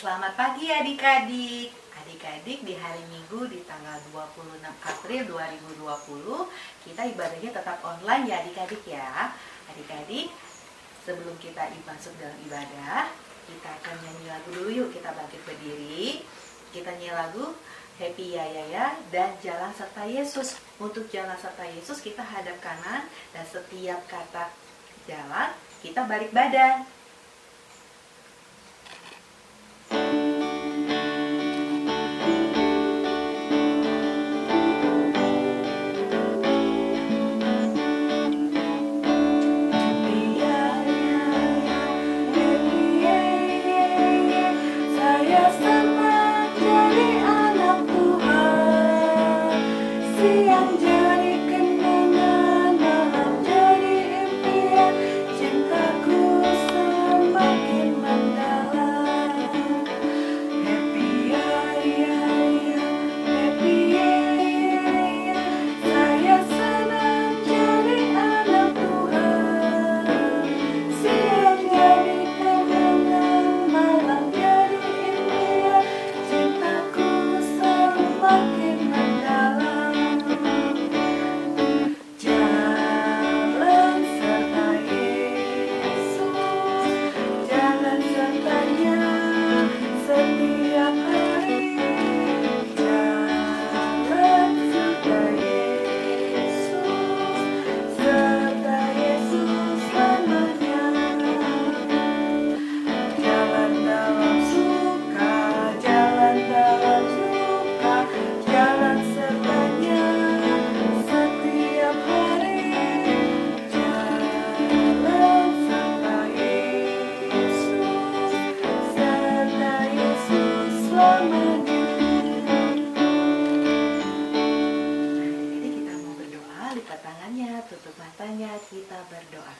Selamat pagi adik-adik. Adik-adik, di hari Minggu di tanggal 26 April 2020 kita ibadahnya tetap online ya adik-adik ya. Adik-adik, sebelum kita masuk dalam ibadah, kita akan nyanyi lagu dulu yuk. Kita bangkit berdiri. Kita nyanyi lagu Happy Ya Ya Ya dan Jalan Serta Yesus. Untuk Jalan Serta Yesus kita hadap kanan dan setiap kata jalan kita balik badan. Siang jadi kenangan, malam jadi impian, cintaku semakin mendalam. Happy ya ya ya, happy ya ya ya, saya senang jadi anak Tuhan. Siang jadi kenangan, malam jadi impian, cintaku semakin mendalam. Jalan serta Yesus, jalan sertanya setiap hari. Jalan serta Yesus selamanya. Jalan dalam suka, jalan dalam suka, jalan sertanya setiap hari. Jalan serta Yesus selamanya. Jadi kita mau berdoa, lipat tangannya, tutup matanya, kita berdoa.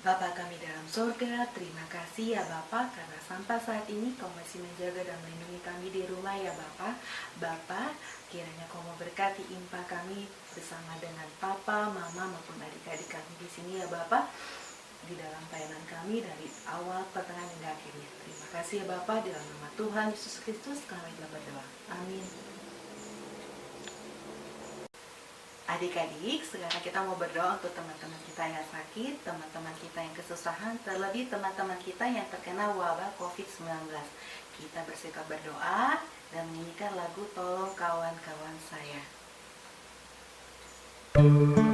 Bapa kami dalam surga, terima kasih ya Bapa karena sampai saat ini Kau masih menjaga dan melindungi kami di rumah ya Bapa. Bapa, kiranya Kau mau berkati impa kami bersama dengan Papa, Mama maupun adik-adik kami di sini ya Bapa, di dalam pelayanan kami dari awal, pertengahan hingga akhirnya. Terima kasih ya Bapa, di dalam nama Tuhan Yesus Kristus kami telah berdoa. Amin. Adik-adik, sekarang kita mau berdoa untuk teman-teman kita yang sakit, teman-teman kita yang kesusahan, terlebih teman-teman kita yang terkena wabah COVID-19. Kita bersikap berdoa dan menyanyikan lagu Tolong Kawan-Kawan Saya. Amin.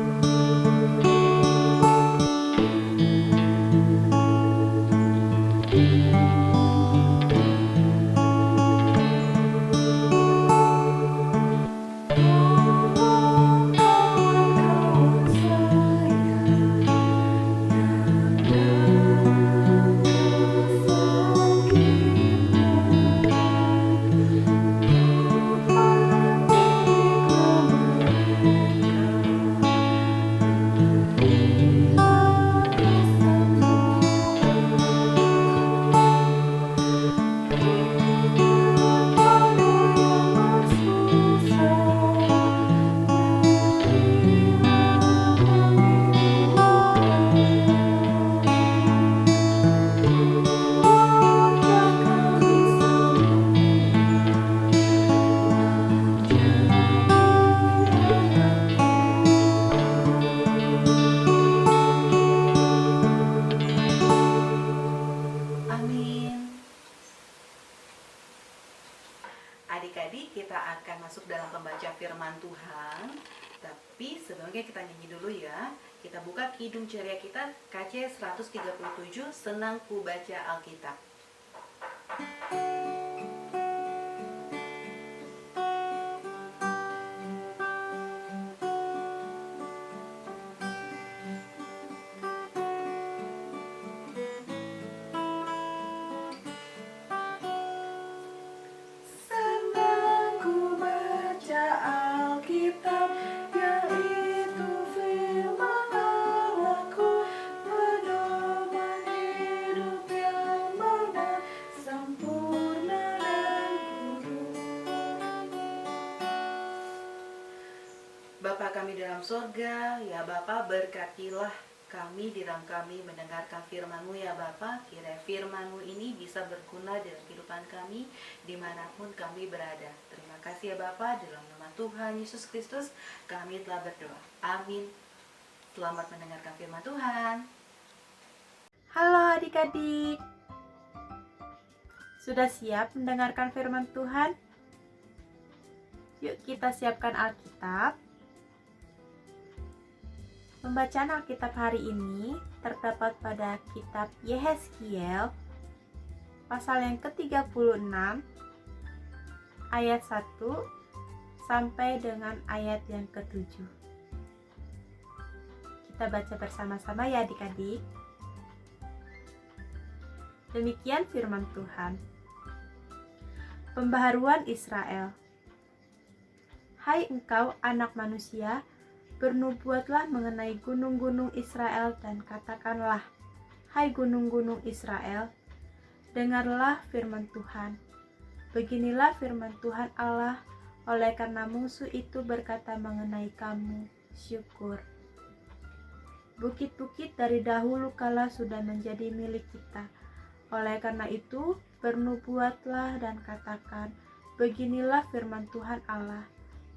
Adik-adik, kita akan masuk dalam pembaca firman Tuhan. Tapi sebelumnya kita nyanyi dulu ya. Kita buka Kidung Ceria kita KC 137, Senang Ku Baca Alkitab. Senang ku baca Alkitab, yaitu firman Allahku, pedoman hidup yang benar, sempurna dan kudus. Bapa kami dalam surga, ya Bapa berkatilah kami di dalam kami mendengarkan firman-Mu ya Bapa. Kiranya firman-Mu ini bisa berguna dalam kehidupan kami dimanapun kami berada. Terima kasih ya Bapa, dalam nama Tuhan Yesus Kristus kami telah berdoa. Amin. Selamat mendengarkan firman Tuhan. Halo adik-adik, sudah siap mendengarkan firman Tuhan? Yuk kita siapkan Alkitab. Pembacaan Alkitab hari ini terdapat pada kitab Yehezkiel pasal yang ke-36 ayat 1 sampai dengan ayat yang ke-7. Kita baca bersama-sama ya adik-adik. Demikian firman Tuhan. Pembaharuan Israel. Hai engkau anak manusia, bernubuatlah mengenai gunung-gunung Israel dan katakanlah, hai gunung-gunung Israel, dengarlah firman Tuhan. Beginilah firman Tuhan Allah, oleh karena musuh itu berkata mengenai kamu, syukur. Bukit-bukit dari dahulu kala sudah menjadi milik kita. Oleh karena itu, bernubuatlah dan katakan, beginilah firman Tuhan Allah,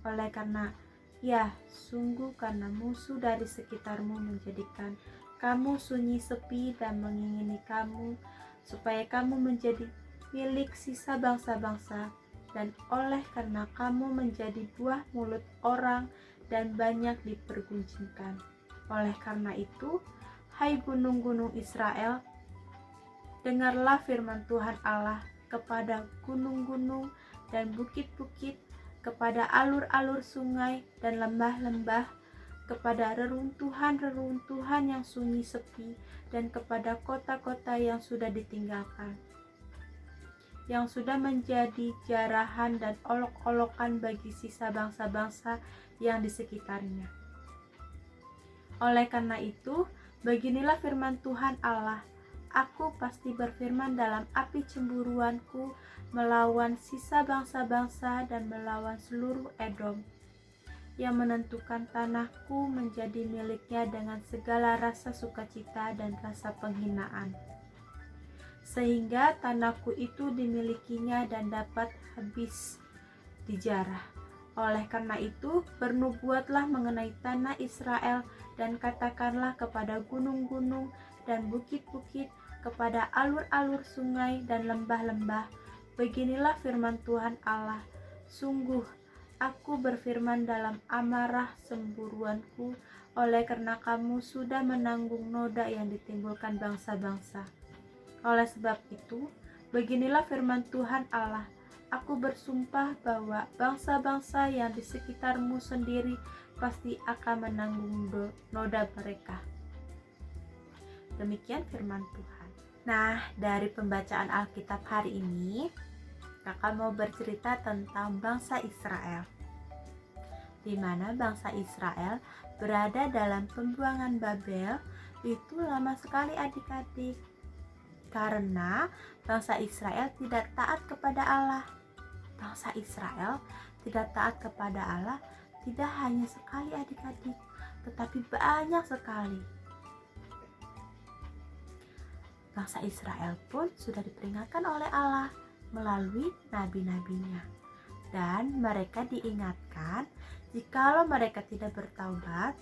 oleh karena ya, sungguh karena musuh dari sekitarmu menjadikan kamu sunyi sepi dan mengingini kamu, supaya kamu menjadi milik sisa bangsa-bangsa, dan oleh karena kamu menjadi buah mulut orang dan banyak dipergunjingkan. Oleh karena itu, hai gunung-gunung Israel, dengarlah firman Tuhan Allah kepada gunung-gunung dan bukit-bukit, kepada alur-alur sungai dan lembah-lembah, kepada reruntuhan-reruntuhan yang sunyi sepi, dan kepada kota-kota yang sudah ditinggalkan, yang sudah menjadi jarahan dan olok-olokan bagi sisa bangsa-bangsa yang di sekitarnya. Oleh karena itu, beginilah firman Tuhan Allah, aku pasti berfirman dalam api cemburuanku melawan sisa bangsa-bangsa dan melawan seluruh Edom, yang menentukan tanahku menjadi miliknya dengan segala rasa sukacita dan rasa penghinaan, sehingga tanahku itu dimilikinya dan dapat habis dijarah. Oleh karena itu, bernubuatlah mengenai tanah Israel dan katakanlah kepada gunung-gunung dan bukit-bukit, kepada alur-alur sungai dan lembah-lembah, beginilah firman Tuhan Allah, sungguh aku berfirman dalam amarah cemburuanku, oleh karena kamu sudah menanggung noda yang ditimbulkan bangsa-bangsa. Oleh sebab itu, beginilah firman Tuhan Allah, aku bersumpah bahwa bangsa-bangsa yang di sekitarmu sendiri pasti akan menanggung noda mereka. Demikian firman Tuhan. Nah, dari pembacaan Alkitab hari ini, kakak mau bercerita tentang bangsa Israel, di mana bangsa Israel berada dalam pembuangan Babel. Itu lama sekali adik-adik, karena bangsa Israel tidak taat kepada Allah. Bangsa Israel tidak taat kepada Allah tidak hanya sekali adik-adik, tetapi banyak sekali. Bangsa Israel pun sudah diperingatkan oleh Allah melalui nabi-nabinya, dan mereka diingatkan jikalau mereka tidak bertaubat,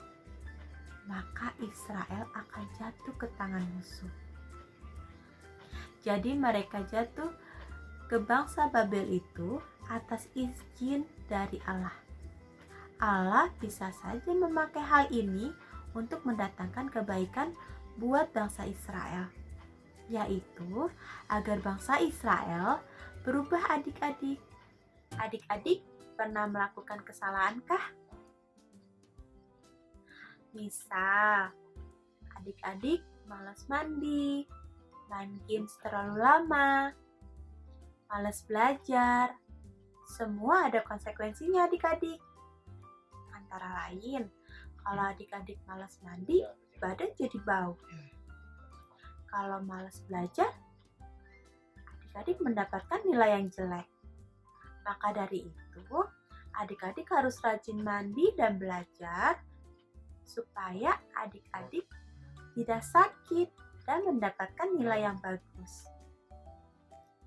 maka Israel akan jatuh ke tangan musuh. Jadi mereka jatuh ke bangsa Babel itu atas izin dari Allah. Allah bisa saja memakai hal ini untuk mendatangkan kebaikan buat bangsa Israel, yaitu agar bangsa Israel berubah adik-adik. Adik-adik pernah melakukan kesalahankah? Misal, adik-adik malas mandi, main games terlalu lama, malas belajar. Semua ada konsekuensinya adik-adik. Antara lain, kalau adik-adik malas mandi, badan jadi bau. Kalau malas belajar, adik-adik mendapatkan nilai yang jelek. Maka dari itu, adik-adik harus rajin mandi dan belajar supaya adik-adik tidak sakit, dan mendapatkan nilai yang bagus.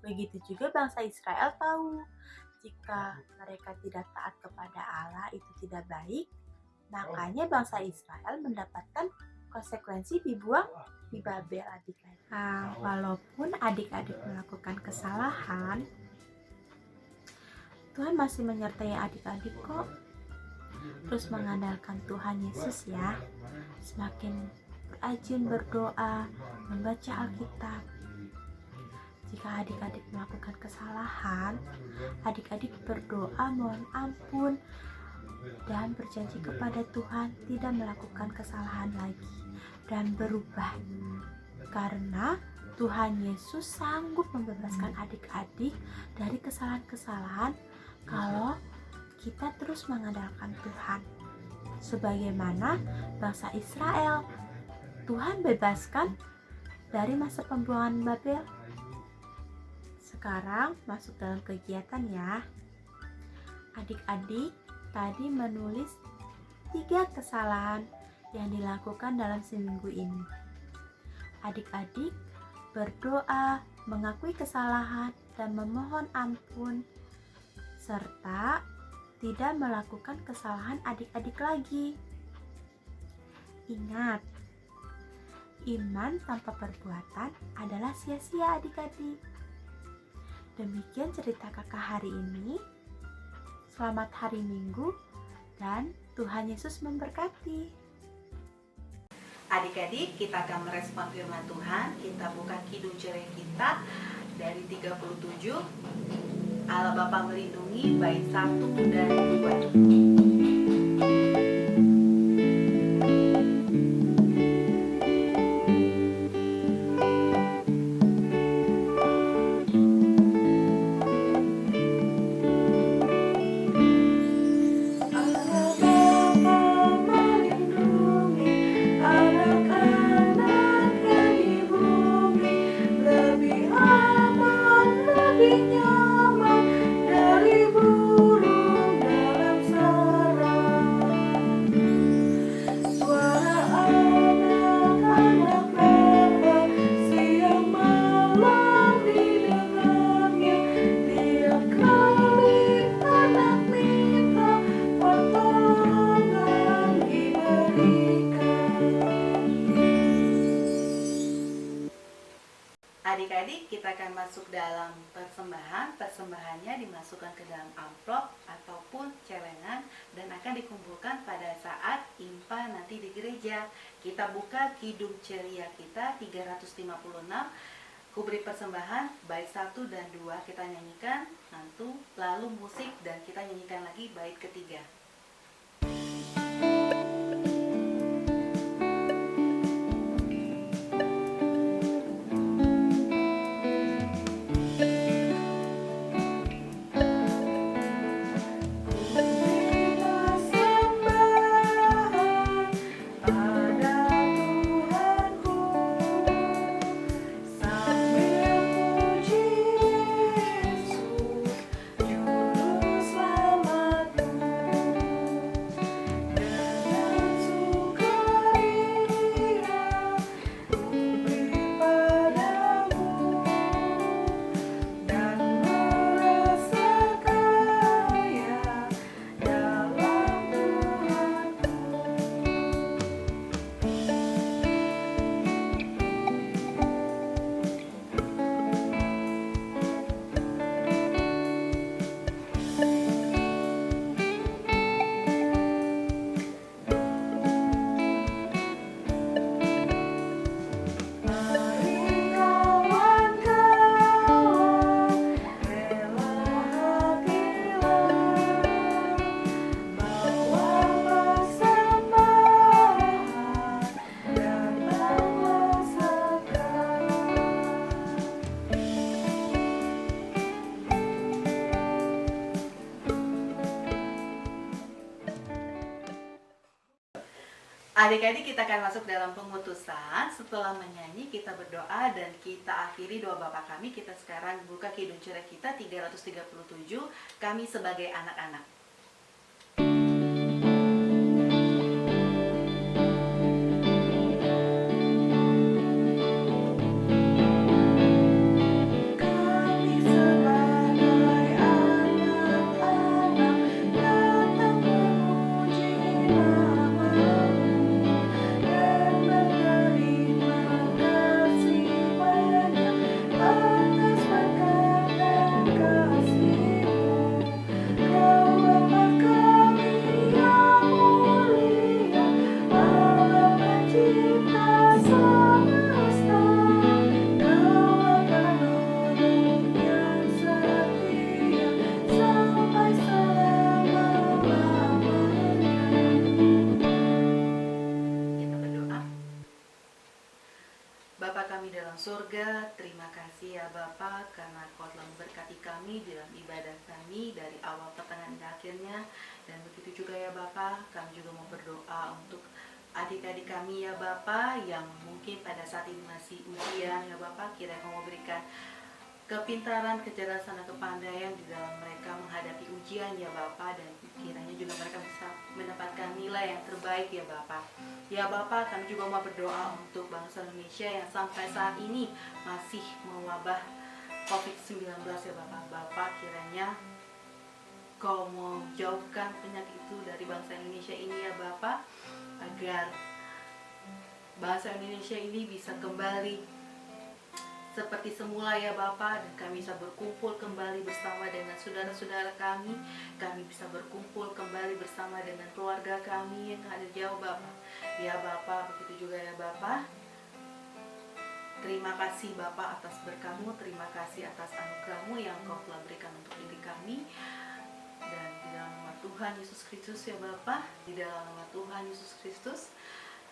Begitu juga bangsa Israel tahu, jika mereka tidak taat kepada Allah itu tidak baik, makanya bangsa Israel mendapatkan konsekuensi dibuang di Babel adik-adik. Nah, walaupun adik-adik melakukan kesalahan, Tuhan masih menyertai adik-adik kok. Terus mengandalkan Tuhan Yesus ya. Semakin rajin berdoa, membaca Alkitab. Jika adik-adik melakukan kesalahan, adik-adik berdoa mohon ampun dan berjanji kepada Tuhan tidak melakukan kesalahan lagi dan berubah. Karena Tuhan Yesus sanggup membebaskan adik-adik dari kesalahan-kesalahan kalau kita terus mengandalkan Tuhan. Sebagaimana bangsa Israel, Tuhan bebaskan dari masa pembuangan Babel. Sekarang masuk dalam kegiatan ya. Adik-adik tadi menulis 3 kesalahan yang dilakukan dalam seminggu ini. Adik-adik berdoa, mengakui kesalahan, dan memohon ampun, serta tidak melakukan kesalahan adik-adik lagi. Ingat, iman tanpa perbuatan adalah sia-sia adik-adik. Demikian cerita kakak hari ini. Selamat hari Minggu dan Tuhan Yesus memberkati. Adik-adik, kita akan merespon firman Tuhan. Kita buka kidung cereh kita dari 37. Allah Bapa melindungi, bait 1 dan 2. Adik-adik, kita akan masuk dalam persembahan. Persembahannya dimasukkan ke dalam amplop ataupun celengan dan akan dikumpulkan pada saat impa nanti di gereja. Kita buka kidung ceria kita 356. Kuberi persembahan bait 1 dan 2 kita nyanyikan, lalu musik dan kita nyanyikan lagi bait ketiga. Adik-adik, kita akan masuk dalam pengutusan. Setelah menyanyi kita berdoa dan kita akhiri doa Bapa kami. Kita sekarang buka kidung cereh kita 337, kami sebagai anak-anak. surga, terima kasih ya Bapa karena Kau telah memberkati kami dalam ibadah kami dari awal pertengahan hingga akhirnya. Dan begitu juga ya Bapa, kami juga mau berdoa untuk adik-adik kami ya Bapa yang mungkin pada saat ini masih ujian ya Bapa, kiranya Kau mau berikan kepintaran, kecerdasan, dan kepandaian di dalam mereka menghadapi ujian ya Bapa, dan kiranya juga mereka bisa mendapatkan nilai yang terbaik ya Bapa. Ya Bapa, kami juga mau berdoa untuk bangsa Indonesia yang sampai saat ini masih mewabah COVID-19 ya Bapa. Bapa, kiranya Kau mau jauhkan penyakit itu dari bangsa Indonesia ini ya Bapa, agar bangsa Indonesia ini bisa kembali seperti semula ya Bapa, dan kami bisa berkumpul kembali bersama dengan saudara-saudara kami. Kami bisa berkumpul kembali bersama dengan keluarga kami yang ada jauh Bapa. Ya Bapa, begitu juga ya Bapa. Terima kasih Bapa atas berkat-Mu, terima kasih atas anugerah-Mu yang Kau telah berikan untuk diri kami. Dan di dalam nama Tuhan Yesus Kristus ya Bapa, di dalam nama Tuhan Yesus Kristus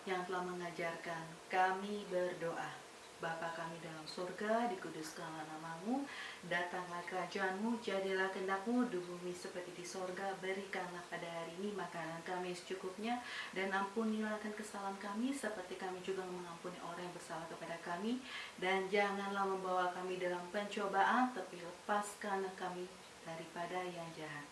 yang telah mengajarkan kami berdoa. Bapa kami dalam surga, dikuduskanlah nama-Mu, datanglah kerajaan-Mu, jadilah kehendak-Mu di bumi seperti di surga. Berikanlah pada hari ini makanan kami secukupnya, dan ampunilah akan kesalahan kami seperti kami juga mengampuni orang yang bersalah kepada kami. Dan janganlah membawa kami dalam pencobaan, tapi lepaskanlah kami daripada yang jahat.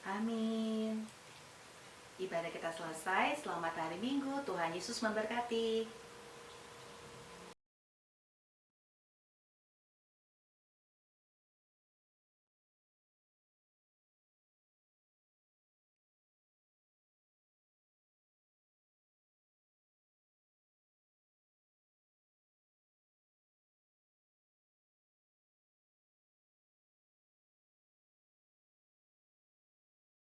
Amin. Ibadah kita selesai. Selamat hari Minggu. Tuhan Yesus memberkati.